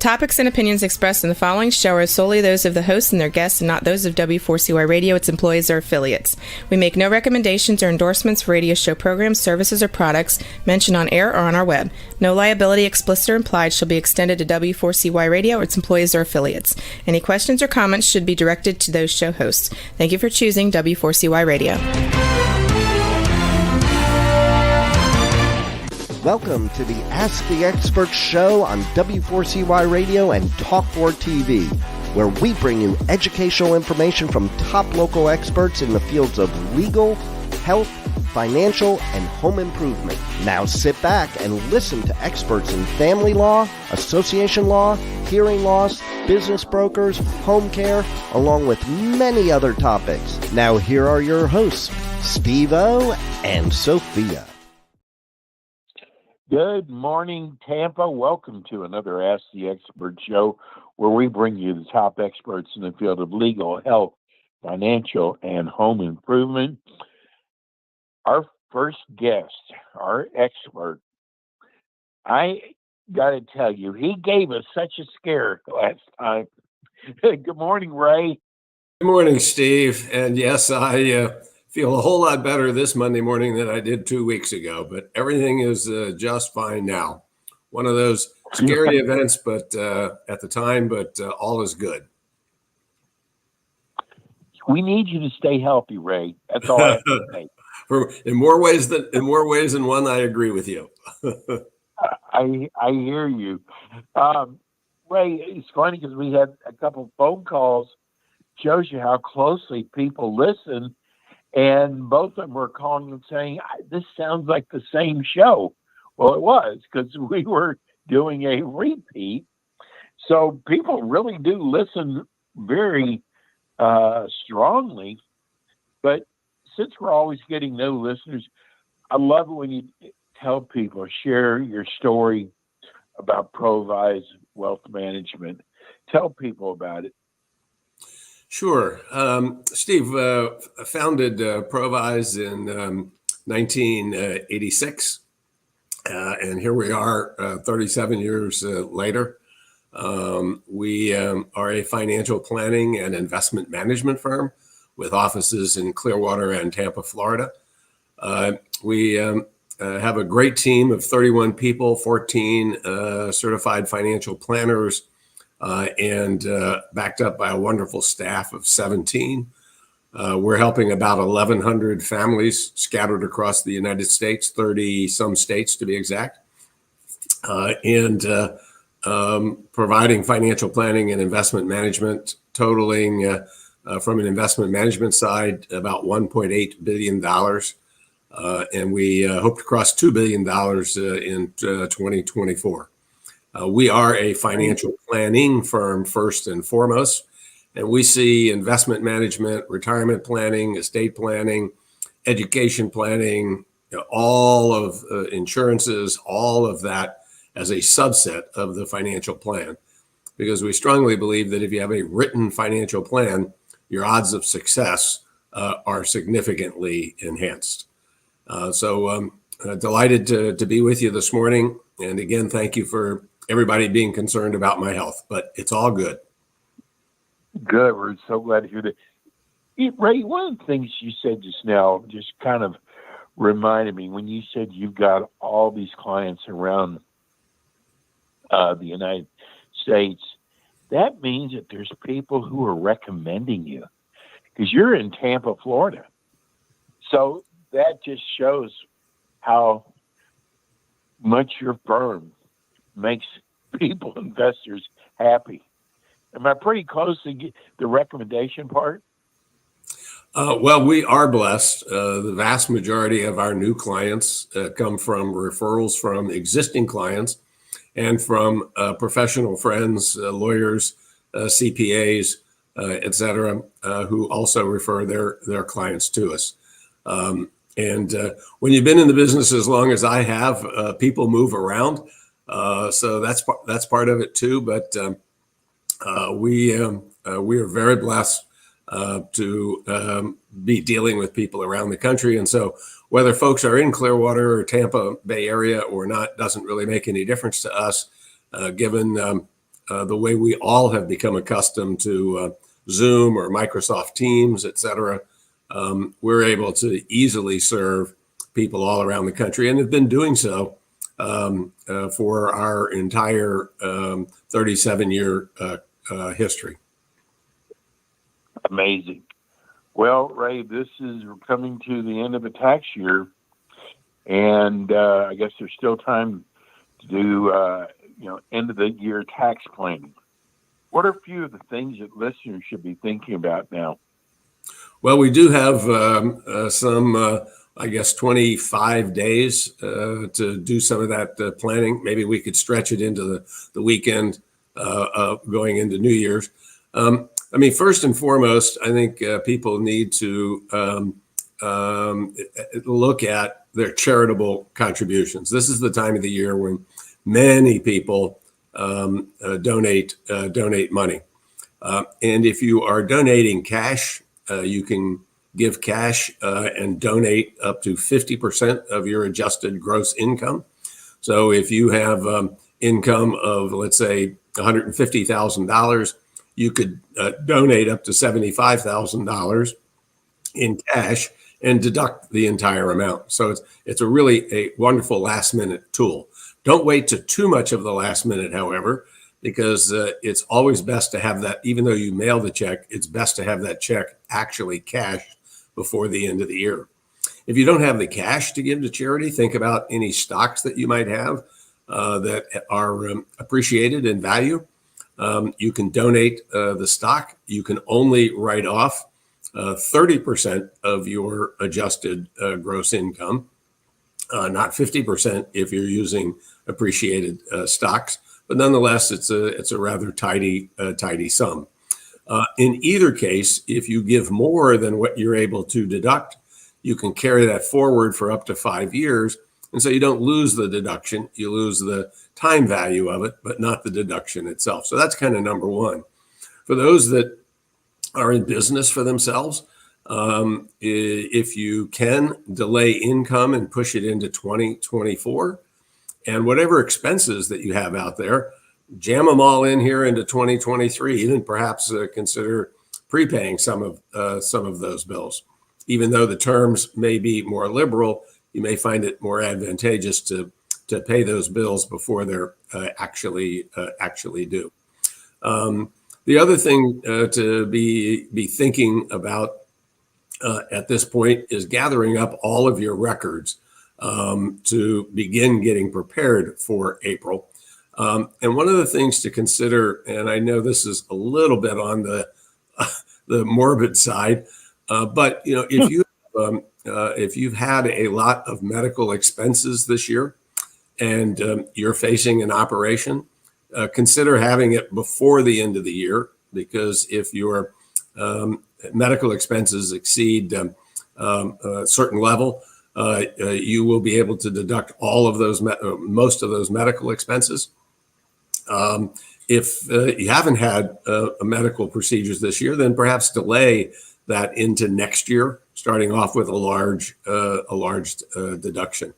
topics and opinions expressed in the following show are solely those of the hosts and their guests and not those of W4CY Radio, its employees, or affiliates. We make no recommendations or endorsements for radio show programs, services, or products mentioned on air or on our web. No liability, explicit or implied, shall be extended to W4CY Radio or its employees or affiliates. Any questions or comments should be directed to those show hosts. Thank you for choosing W4CY Radio. Welcome to the Ask the Expert show on W4CY Radio and Talk4 TV, where we bring you educational information from top local experts in the fields of legal, health, financial, and home improvement. Now sit back and listen to experts in family law, association law, hearing loss, business brokers, home care, along with many other topics. Now here are your hosts, Steve-O and Sophia. Good morning, Tampa. Welcome to another Ask the Expert show, where we bring you the top experts in the field of legal, health, financial, and home improvement. Our first guest, our expert, I got to tell you, he gave us such a scare last time. Good morning, Ray. Good morning, Steve. And yes, I feel a whole lot better this Monday morning than I did 2 weeks ago, but everything is just fine now. One of those scary events, but at the time, but all is good. We need you to stay healthy, Ray. That's all I have to say. In more ways than one, I agree with you. I hear you. Ray, it's funny because we had a couple phone calls. Shows you how closely people listen. And both of them were calling and saying, this sounds like the same show. Well, it was, because we were doing a repeat. So people really do listen very strongly. But since we're always getting new listeners, I love it when you tell people, share your story about Provise Wealth Management. Tell people about it. Sure. Steve founded Provise in 1986, and here we are 37 years later. We are a financial planning and investment management firm with offices in Clearwater and Tampa, Florida. We have a great team of 31 people, 14 certified financial planners, and backed up by a wonderful staff of 17. We're helping about 1,100 families scattered across the United States, 30 some states to be exact, and providing financial planning and investment management, totaling from an investment management side about $1.8 billion. And we hope to cross $2 billion in 2024. We are a financial planning firm first and foremost, and we see investment management, retirement planning, estate planning, education planning, all of insurances, all of that as a subset of the financial plan, because we strongly believe that if you have a written financial plan, your odds of success are significantly enhanced. So delighted to be with you this morning. And again, thank you for everybody being concerned about my health, but it's all good. Good. We're so glad to hear that. Ray, one of the things you said just now just kind of reminded me when you said you've got all these clients around the United States. That means that there's people who are recommending you because you're in Tampa, Florida. So that just shows how much your firm makes people, investors, happy. Am I pretty close to get the recommendation part? Well, we are blessed. The vast majority of our new clients come from referrals from existing clients and from professional friends, lawyers, CPAs, et cetera, who also refer their clients to us. And when you've been in the business as long as I have, people move around. So that's part of it too. But we are very blessed to be dealing with people around the country. And so whether folks are in Clearwater or Tampa Bay area or not doesn't really make any difference to us, given the way we all have become accustomed to Zoom or Microsoft Teams, et cetera, we're able to easily serve people all around the country and have been doing so for our entire 37-year history. Amazing. Well, Ray, this is coming to the end of a tax year, and I guess there's still time to do, end of the year tax planning. What are a few of the things that listeners should be thinking about now? Well, we do have some, 25 days to do some of that planning. Maybe we could stretch it into the weekend going into New Year's. First and foremost, I think people need to look at their charitable contributions. This is the time of the year when many people donate money. And if you are donating cash, you can give cash and donate up to 50% of your adjusted gross income. So if you have income of, let's say, $150,000, you could donate up to $75,000 in cash and deduct the entire amount. So it's a wonderful last minute tool. Don't wait to too much of the last minute, however, because it's always best to have that, even though you mail the check, it's best to have that check actually cashed before the end of the year. If you don't have the cash to give to charity, think about any stocks that you might have that are appreciated in value. You can donate the stock. You can only write off 30% of your adjusted gross income, not 50% if you're using appreciated stocks. But nonetheless, it's a rather tidy sum. In either case, if you give more than what you're able to deduct, you can carry that forward for up to 5 years. And so you don't lose the deduction, you lose the time value of it, but not the deduction itself. So that's kind of number one. For those that are in business for themselves, if you can delay income and push it into 2024, and whatever expenses that you have out there, jam them all in here into 2023, and perhaps consider prepaying some of those bills. Even though the terms may be more liberal, you may find it more advantageous to pay those bills before they're actually due. The other thing to be thinking about at this point is gathering up all of your records to begin getting prepared for April. And one of the things to consider, and I know this is a little bit on the morbid side, but if you've had a lot of medical expenses this year and you're facing an operation, consider having it before the end of the year, because if your medical expenses exceed a certain level, you will be able to deduct all of those, most of those medical expenses. If you haven't had medical procedures this year, then perhaps delay that into next year, starting off with a large deduction.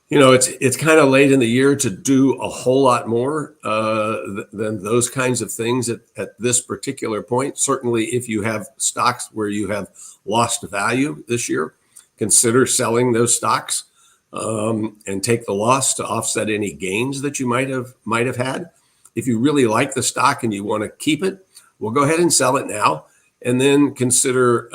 It's kind of late in the year to do a whole lot more than those kinds of things at this particular point. Certainly, if you have stocks where you have lost value this year, consider selling those stocks and take the loss to offset any gains that you might have had. If you really like the stock and you want to keep it, well, go ahead and sell it now, and then consider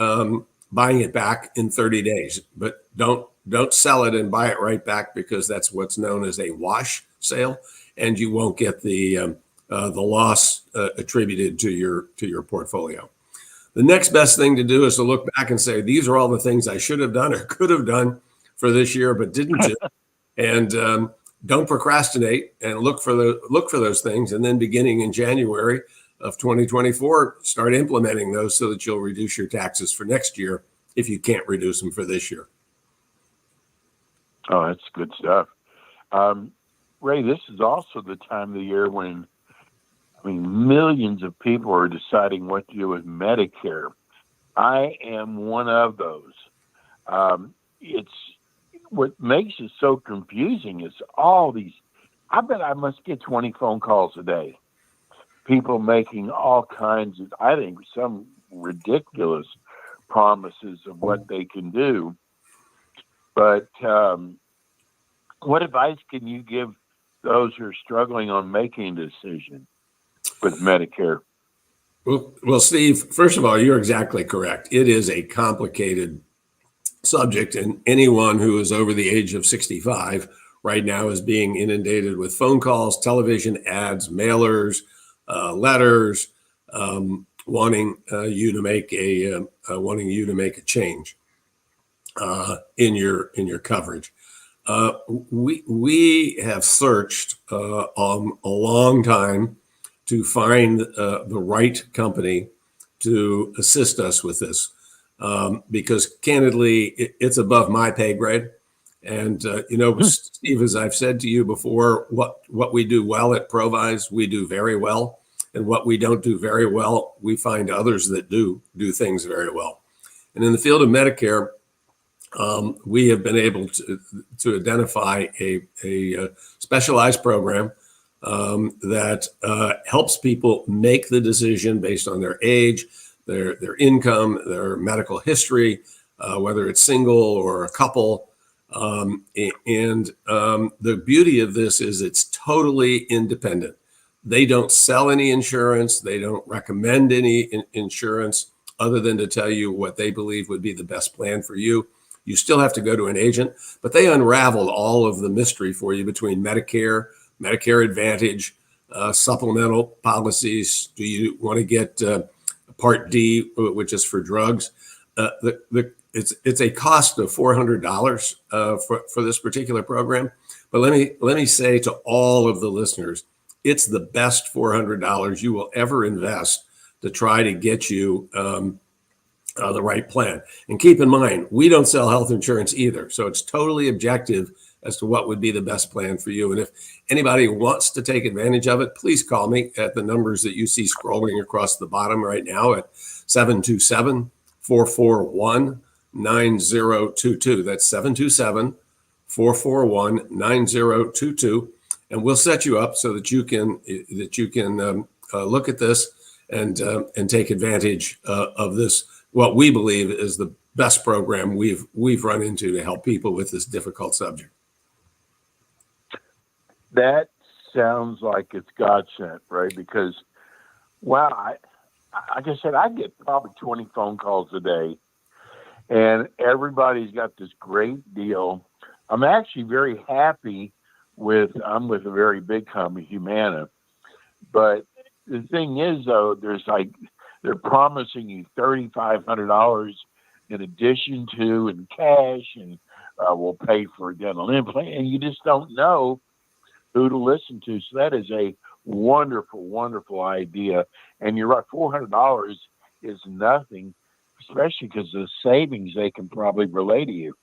buying it back in 30 days. But don't sell it and buy it right back, because that's what's known as a wash sale, and you won't get the loss attributed to your portfolio. The next best thing to do is to look back and say, these are all the things I should have done or could have done for this year, but didn't do. And don't procrastinate, and look for those things. And then beginning in January of 2024, start implementing those so that you'll reduce your taxes for next year if you can't reduce them for this year. Oh, that's good stuff. Ray, this is also the time of the year when, millions of people are deciding what to do with Medicare. I am one of those. It's what makes it so confusing is all these. I bet I must get 20 phone calls a day. people making all kinds of, I think, some ridiculous promises of what they can do. But what advice can you give those who are struggling on making a decision with Medicare? Well, Steve, first of all, you're exactly correct. It is a complicated subject, and anyone who is over the age of 65 right now is being inundated with phone calls, television ads, mailers, letters, wanting you to make a change in your coverage. We have searched a long time to find the right company to assist us with this, because candidly, it's above my pay grade. And Steve, as I've said to you before, what we do well at Provise, we do very well, and what we don't do very well, we find others that do things very well. And in the field of Medicare, we have been able to identify a specialized program that helps people make the decision based on their age, their income, their medical history, whether it's single or a couple. And the beauty of this is it's totally independent. They don't sell any insurance. They don't recommend any insurance other than to tell you what they believe would be the best plan for you. You still have to go to an agent, but they unraveled all of the mystery for you between Medicare, Medicare Advantage, supplemental policies. Do you want to get Part D, which is for drugs? It's a cost of $400 for this particular program. But let me say to all of the listeners, it's the best $400 you will ever invest to try to get you the right plan. And keep in mind, we don't sell health insurance either. So it's totally objective as to what would be the best plan for you. And if anybody wants to take advantage of it, please call me at the numbers that you see scrolling across the bottom right now at 727-441-9022. That's 727-441-9022. And we'll set you up so that you can look at this and take advantage of this, what we believe is the best program we've run into to help people with this difficult subject. That sounds like it's God sent, right? Because, wow, like I said, I get probably 20 phone calls a day, and everybody's got this great deal. I'm actually very happy I'm with a very big company, Humana, but the thing is, though, they're promising you $3,500 in addition to in cash, and we'll pay for a dental implant, and you just don't know who to listen to. So that is a wonderful, wonderful idea. And you're right, $400 is nothing, especially because the savings they can probably relay to you.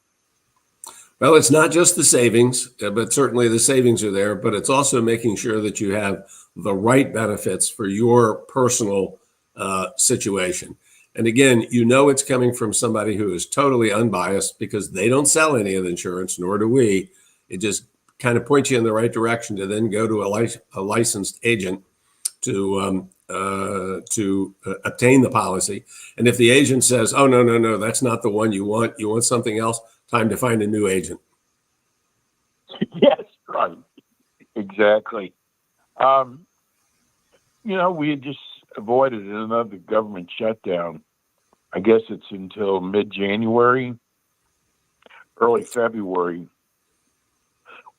Well, it's not just the savings, but certainly the savings are there, but it's also making sure that you have the right benefits for your personal situation. And again, it's coming from somebody who is totally unbiased because they don't sell any of the insurance, nor do we. It just kind of points you in the right direction to then go to a licensed agent to obtain the policy. And if the agent says, oh, no, that's not the one you want something else, time to find a new agent. Yes, right. Exactly. We had just avoided another government shutdown. I guess it's until mid-January, early February.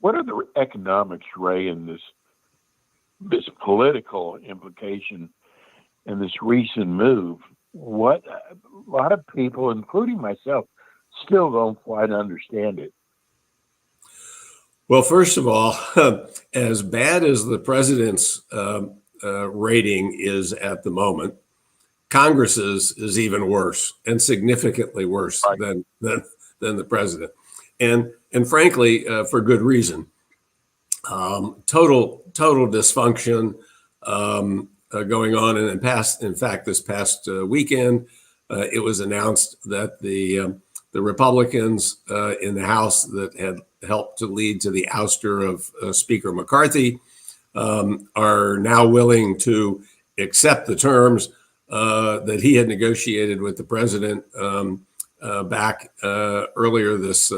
What are the economics, Ray, in this political implication in this recent move? What a lot of people, including myself, still don't quite understand it. Well, first of all, as bad as the president's rating is at the moment, Congress's is even worse and significantly worse than the president, and frankly, for good reason. Total dysfunction going on, and in fact, this past weekend, it was announced that the Republicans in the House that had helped to lead to the ouster of Speaker McCarthy are now willing to accept the terms that he had negotiated with the president back earlier this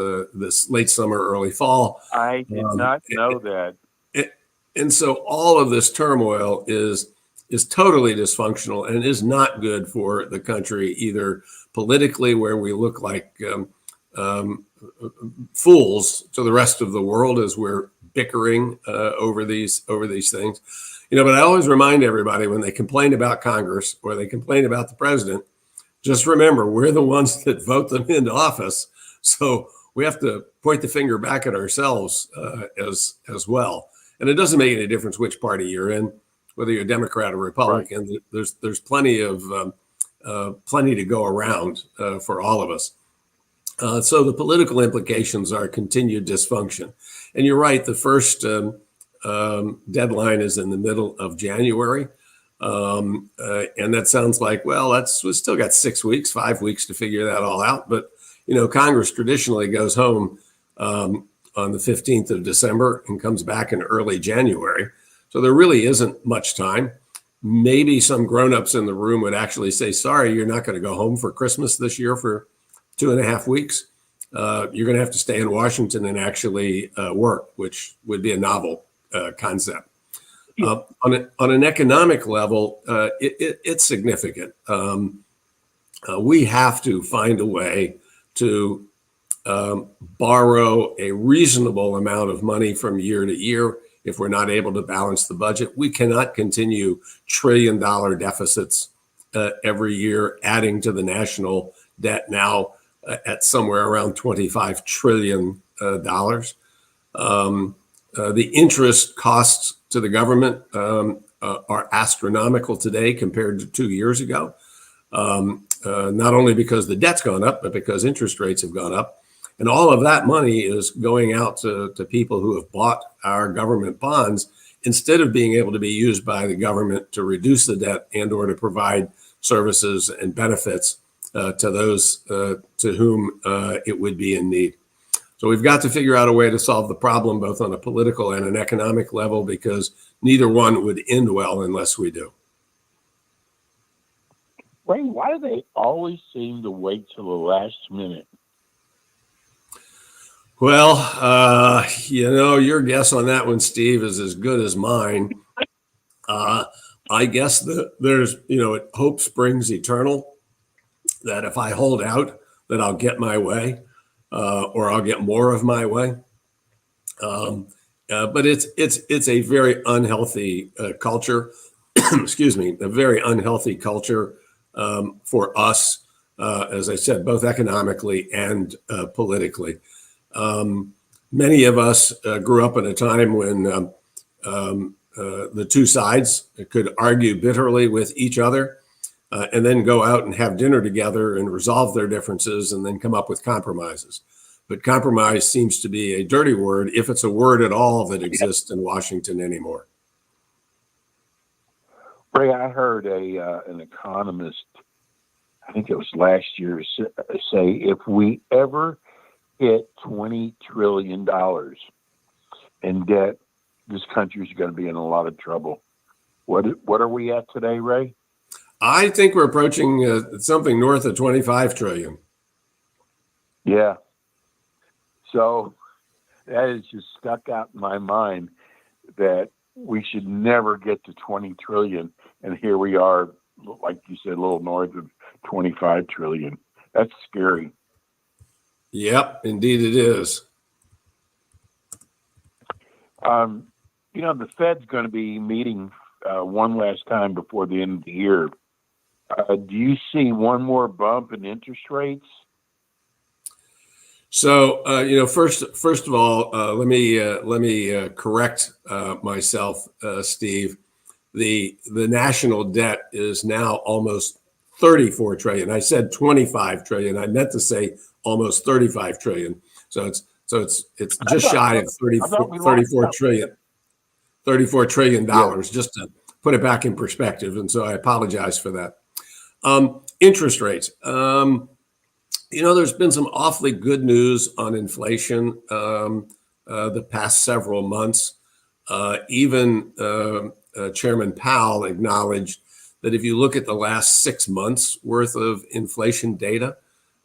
late summer, early fall. I did not know that. And so all of this turmoil is totally dysfunctional and is not good for the country, either politically, where we look like fools to the rest of the world as we're bickering over these things. But I always remind everybody when they complain about Congress or they complain about the president, just remember, we're the ones that vote them into office. So we have to point the finger back at ourselves as well. And it doesn't make any difference which party you're in, whether you're Democrat or Republican. Right. There's plenty to go around for all of us. So the political implications are continued dysfunction. And you're right, the first deadline is in the middle of January. And that sounds like, well, we still got 6 weeks, 5 weeks to figure that all out. But, Congress traditionally goes home on the 15th of December and comes back in early January. So there really isn't much time. Maybe some grown-ups in the room would actually say, sorry, you're not going to go home for Christmas this year for 2.5 weeks. You're going to have to stay in Washington and actually work, which would be a novel concept. On an economic level, it's significant. We have to find a way to borrow a reasonable amount of money from year to year. If we're not able to balance the budget, we cannot continue trillion-dollar deficits every year, adding to the national debt now at somewhere around $25 trillion. The interest costs to the government are astronomical today compared to 2 years ago, not only because the debt's gone up, but because interest rates have gone up. And all of that money is going out to people who have bought our government bonds instead of being able to be used by the government to reduce the debt and or to provide services and benefits to those to whom it would be in need. So we've got to figure out a way to solve the problem, both on a political and an economic level, because neither one would end well unless we do. Ray, why do they always seem to wait till the last minute? Well, your guess on that one, Steve, is as good as mine. I guess that there's, hope springs eternal, that if I hold out, that I'll get my way, or I'll get more of my way. But it's a very unhealthy culture. Excuse me, a very unhealthy culture for us, as I said, both economically and politically. Many of us grew up in a time when the two sides could argue bitterly with each other and then go out and have dinner together and resolve their differences and then come up with compromises. But compromise seems to be a dirty word, if it's a word at all that exists in Washington anymore. Ray, I heard an economist, I think it was last year, say if we ever hit $20 trillion in debt, this country's going to be in a lot of trouble. What are we at today, Ray? I think we're approaching something north of 25 trillion. Yeah. So that has just stuck out in my mind that we should never get to 20 trillion. And here we are, like you said, a little north of 25 trillion. That's scary. Yep, indeed it is. The Fed's going to be meeting one last time before the end of the year. Do you see one more bump in interest rates? So, first of all, let me correct myself, Steve. The national debt is now almost 34 trillion. I said 25 trillion. I meant to say almost 35 trillion. So it's just shy of 34 trillion dollars, just to put it back in perspective. And so I apologize for that. Interest rates. There's been some awfully good news on inflation the past several months. Even Chairman Powell acknowledged that if you look at the last 6 months worth of inflation data,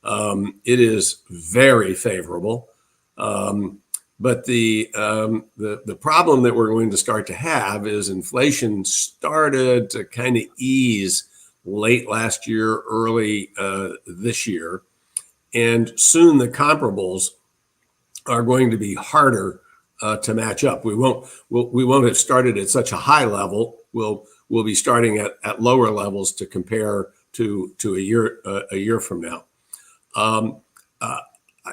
it is very favorable. But the problem that we're going to start to have is inflation started to kind of ease late last year, early this year, and soon the comparables are going to be harder to match up. We won't have started at such a high level. We'll be starting at lower levels to compare to a year from now.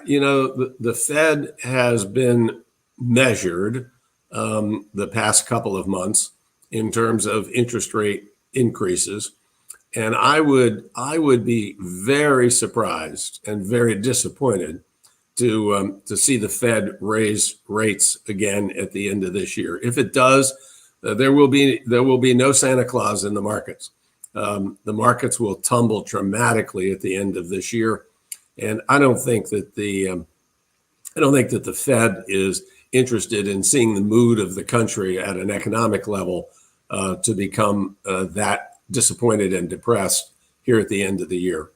The Fed has been measured the past couple of months in terms of interest rate increases, and I would be very surprised and very disappointed to see the Fed raise rates again at the end of this year. If it does, there will be no Santa Claus in the markets. The markets will tumble dramatically at the end of this year. And I don't think that the Fed is interested in seeing the mood of the country at an economic level to become that disappointed and depressed here at the end of the year.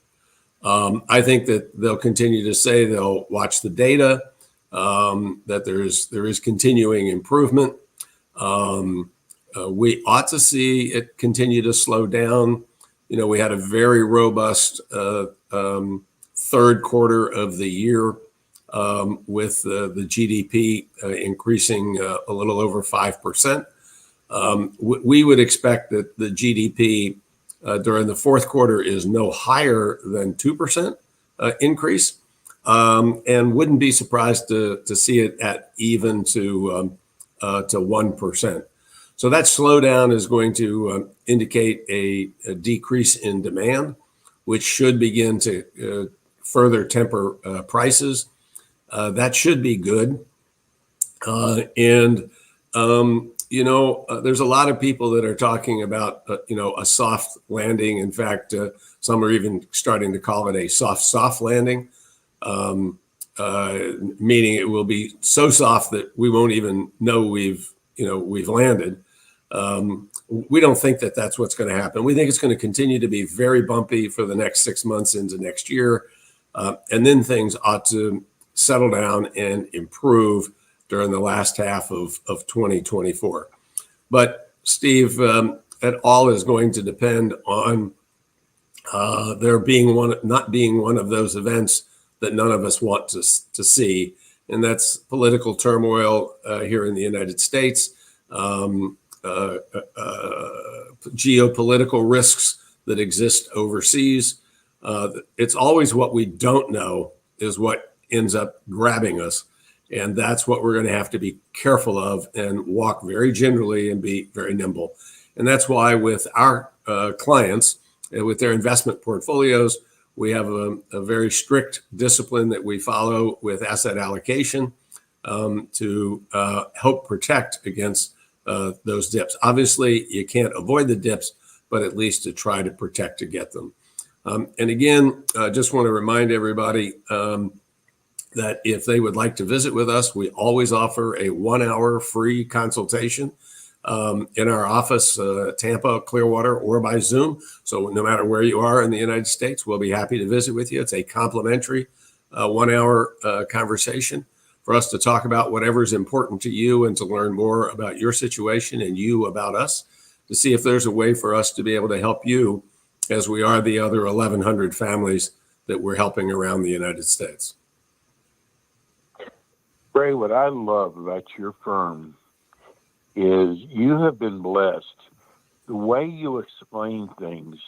I think that they'll continue to say they'll watch the data, that there is continuing improvement. We ought to see it continue to slow down. We had a very robust third quarter of the year with the GDP increasing a little over 5%. We would expect that the GDP during the fourth quarter is no higher than 2% increase, and wouldn't be surprised to see it at even to 1%. So that slowdown is going to indicate a decrease in demand, which should begin to further temper prices. That should be good. There's a lot of people that are talking about, a soft landing. In fact, some are even starting to call it a soft landing, meaning it will be so soft that we won't even know we've landed. We don't think that that's what's going to happen. We think it's going to continue to be very bumpy for the next 6 months into next year. And then things ought to settle down and improve during the last half of 2024. But Steve, it all is going to depend on there not being one of those events that none of us want to see. And that's political turmoil here in the United States, geopolitical risks that exist overseas. It's always what we don't know is what ends up grabbing us. And that's what we're going to have to be careful of and walk very gingerly and be very nimble. And that's why with our clients, with their investment portfolios, we have a very strict discipline that we follow with asset allocation to help protect against those dips. Obviously, you can't avoid the dips, but at least to try to protect to get them. And again, I just want to remind everybody that if they would like to visit with us, we always offer a 1-hour free consultation in our office, Tampa, Clearwater, or by Zoom. So no matter where you are in the United States, we'll be happy to visit with you. It's a complimentary 1-hour conversation for us to talk about whatever is important to you and to learn more about your situation and you about us, to see if there's a way for us to be able to help you as we are the other 1,100 families that we're helping around the United States. Ray, what I love about your firm is you have been blessed. The way you explain things,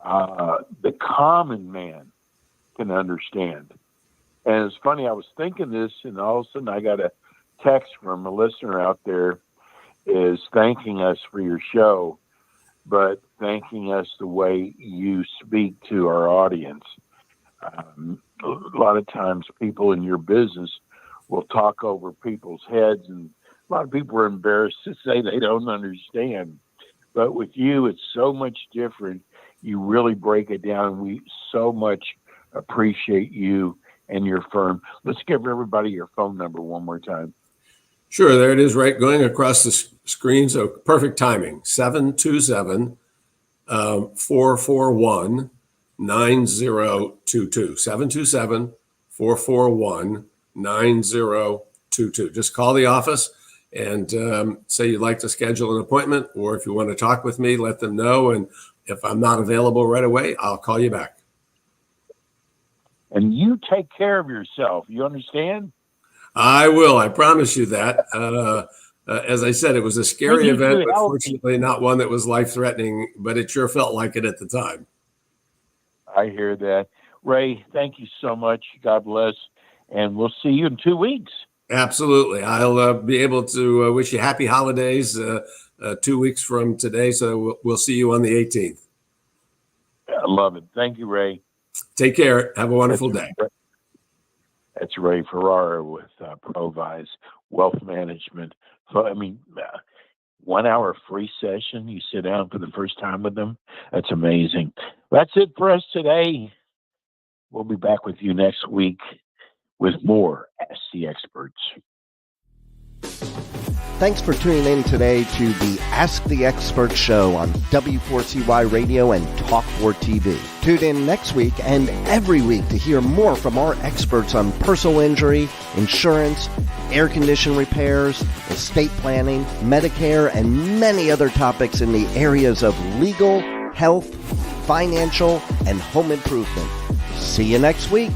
the common man can understand. And it's funny, I was thinking this, and all of a sudden I got a text from a listener out there is thanking us for your show, but thanking us the way you speak to our audience. A lot of times people in your business will talk over people's heads, and a lot of people are embarrassed to say they don't understand. But with you, it's so much different. You really break it down. We so much appreciate you and your firm. Let's give everybody your phone number one more time. Sure, there it is, right going across the screen. So perfect timing, 727-282-8255. 441-9022, 727-441-9022. Just call the office and say you'd like to schedule an appointment, or if you want to talk with me, let them know. And if I'm not available right away, I'll call you back. And you take care of yourself. You understand? I will. I promise you that. As I said, it was a scary event, but fortunately not one that was life-threatening, but it sure felt like it at the time. I hear that. Ray, thank you so much. God bless. And we'll see you in 2 weeks. Absolutely. I'll be able to wish you happy holidays 2 weeks from today. So we'll see you on the 18th. I love it. Thank you, Ray. Take care. Have a wonderful day. That's Ray Ferrara with Provise Wealth Management. So, 1 hour free session. You sit down for the first time with them. That's amazing. That's it for us today. We'll be back with you next week with more Ask the Experts. Thanks for tuning in today to the Ask the Experts show on W4CY Radio and Talk4 TV. Tune in next week and every week to hear more from our experts on personal injury, insurance, air condition repairs, estate planning, Medicare, and many other topics in the areas of legal, health, financial, and home improvement. See you next week.